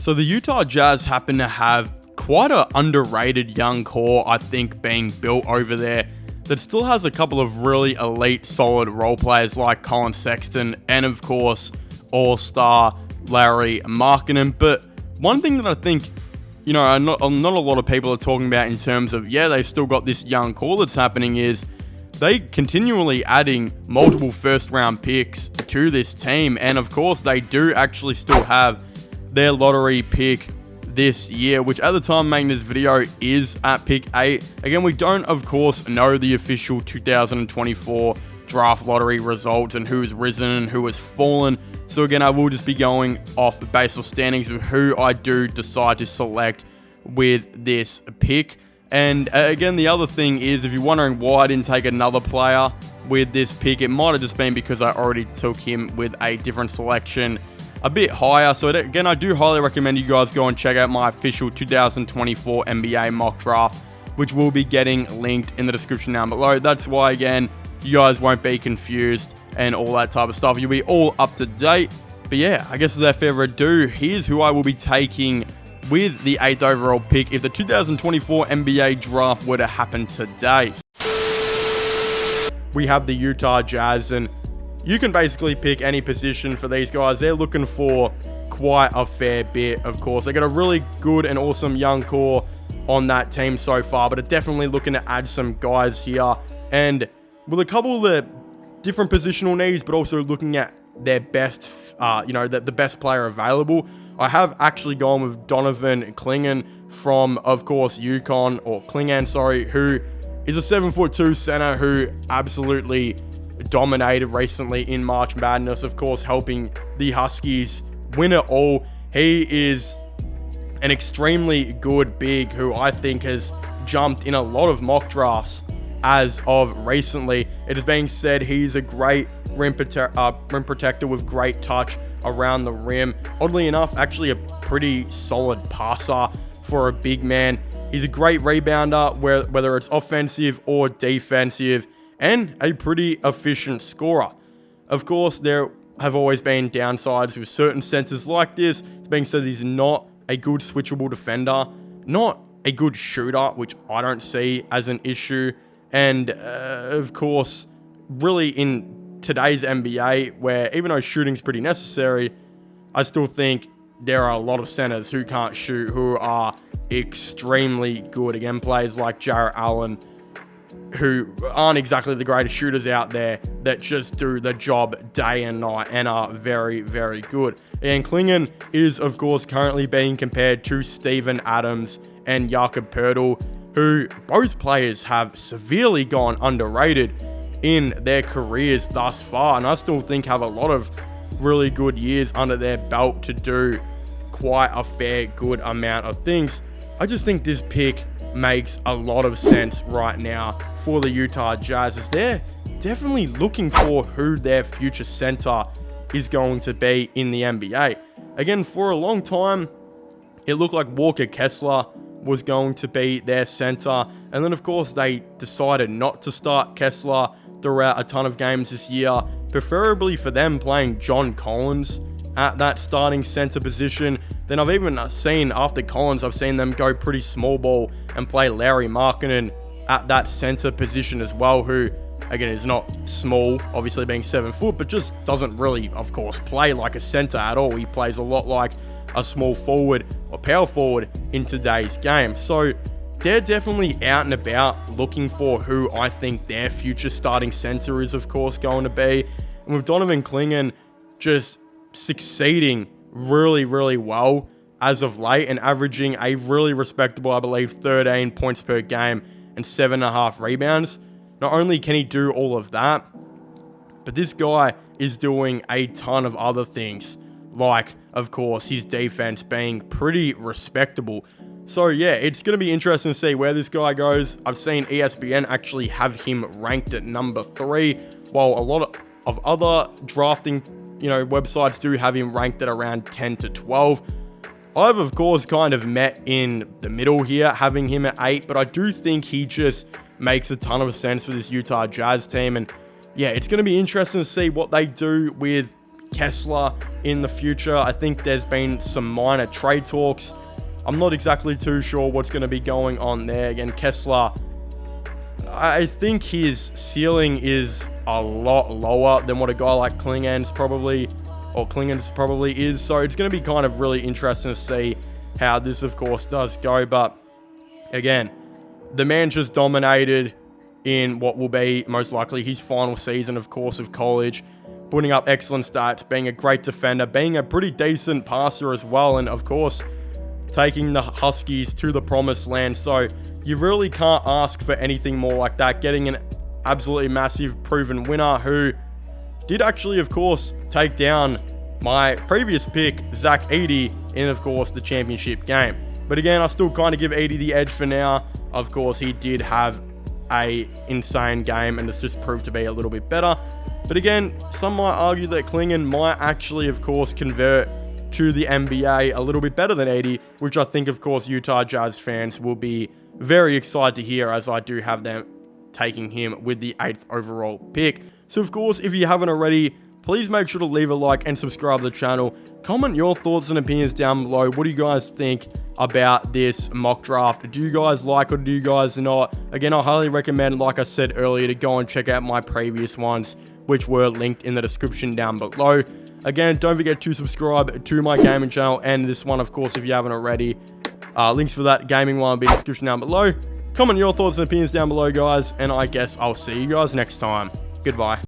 So the Utah Jazz happen to have quite an underrated young core, I think, being built over there that still has a couple of really elite, solid role players like Colin Sexton and, of course, All-Star Larry Markkinen. But one thing that I think, not a lot of people are talking about in terms of, they've still got this young core that's happening is they continually adding multiple first-round picks to this team. And, of course, they do actually still have their lottery pick this year, which at the time making this video is at pick 8. Again, we don't, of course, know the official 2024 draft lottery results and who's risen and who has fallen. So again, I will just be going off based off standings of who I do decide to select with this pick. And again, the other thing is, if you're wondering why I didn't take another player with this pick, it might have just been because I already took him with a different selection a bit higher. So again, I do highly recommend you guys go and check out my official 2024 NBA mock draft, which will be getting linked in the description down below. That's why, again, you guys won't be confused and all that type of stuff. You'll be all up to date. But yeah, I guess without further ado, here's who I will be taking with the 8th overall pick if the 2024 NBA draft were to happen today. We have the Utah Jazz, and you can basically pick any position for these guys. They're looking for quite a fair bit, of course. They got a really good and awesome young core on that team so far, but are definitely looking to add some guys here. And with a couple of the different positional needs, but also looking at their best, the best player available, I have actually gone with Donovan Clingan from, of course, Clingan, who is a 7'2" center who absolutely dominated recently in March Madness, of course, helping the Huskies win it all. He is an extremely good big who I think has jumped in a lot of mock drafts as of recently. It is being said he's a great rim protector with great touch around the rim. Oddly enough, actually a pretty solid passer for a big man. He's a great rebounder, whether it's offensive or defensive, and a pretty efficient scorer. Of course, there have always been downsides with certain centers like this. It's being said he's not a good switchable defender, not a good shooter, which I don't see as an issue. And of course, really in today's NBA, where even though shooting's pretty necessary, I still think there are a lot of centers who can't shoot who are extremely good. Again, players like Jarrett Allen, who aren't exactly the greatest shooters out there, that just do the job day and night and are very, very good. And Clingan is, of course, currently being compared to Steven Adams and Jakob Poeltl, who both players have severely gone underrated in their careers thus far, and I still think have a lot of really good years under their belt to do quite a fair good amount of things. I just think this pick makes a lot of sense right now for the Utah Jazz, as they're definitely looking for who their future center is going to be in the NBA. Again, for a long time, it looked like Walker Kessler was going to be their center, and then of course they decided not to start Kessler throughout a ton of games this year, preferably for them playing John Collins at that starting center position. Then I've even seen, after Collins, I've seen them go pretty small ball and play Larry Markkinen at that center position as well, who, again, is not small, obviously being 7 foot, but just doesn't really, of course, play like a center at all. He plays a lot like a small forward or power forward in today's game. So they're definitely out and about looking for who I think their future starting center is, of course, going to be. And with Donovan Clingan just succeeding really, really well as of late and averaging a really respectable, I believe, 13 points per game and 7.5 rebounds. Not only can he do all of that, but this guy is doing a ton of other things, like, of course, his defense being pretty respectable. So yeah, it's going to be interesting to see where this guy goes. I've seen ESPN actually have him ranked at number 3, while a lot of other drafting websites do have him ranked at around 10 to 12. I've, of course, kind of met in the middle here, having him at 8, but I do think he just makes a ton of sense for this Utah Jazz team. And yeah, it's going to be interesting to see what they do with, Kessler in the future. I think there's been some minor trade talks. I'm not exactly too sure what's going to be going on there. Again, Kessler, I think his ceiling is a lot lower than what a guy like Clingan's probably is. So it's going to be kind of really interesting to see how this, of course, does go. But again, the man just dominated in what will be most likely his final season, of course, of college, putting up excellent stats, being a great defender, being a pretty decent passer as well, and of course, taking the Huskies to the promised land. So you really can't ask for anything more like that. Getting an absolutely massive proven winner who did actually, of course, take down my previous pick, Zach Edey, in, of course, the championship game. But again, I still kind of give Edey the edge for now. Of course, he did have a insane game, and it's just proved to be a little bit better. But again, some might argue that Clingan might actually, of course, convert to the NBA a little bit better than Edey, which I think, of course, Utah Jazz fans will be very excited to hear, as I do have them taking him with the 8th overall pick. So, of course, if you haven't already, please make sure to leave a like and subscribe to the channel. Comment your thoughts and opinions down below. What do you guys think about this mock draft? Do you guys like or do you guys not? Again, I highly recommend, like I said earlier, to go and check out my previous ones, which were linked in the description down below. Again, don't forget to subscribe to my gaming channel and this one, of course, if you haven't already. Links for that gaming one will be in the description down below. Comment your thoughts and opinions down below, guys, and I guess I'll see you guys next time. Goodbye.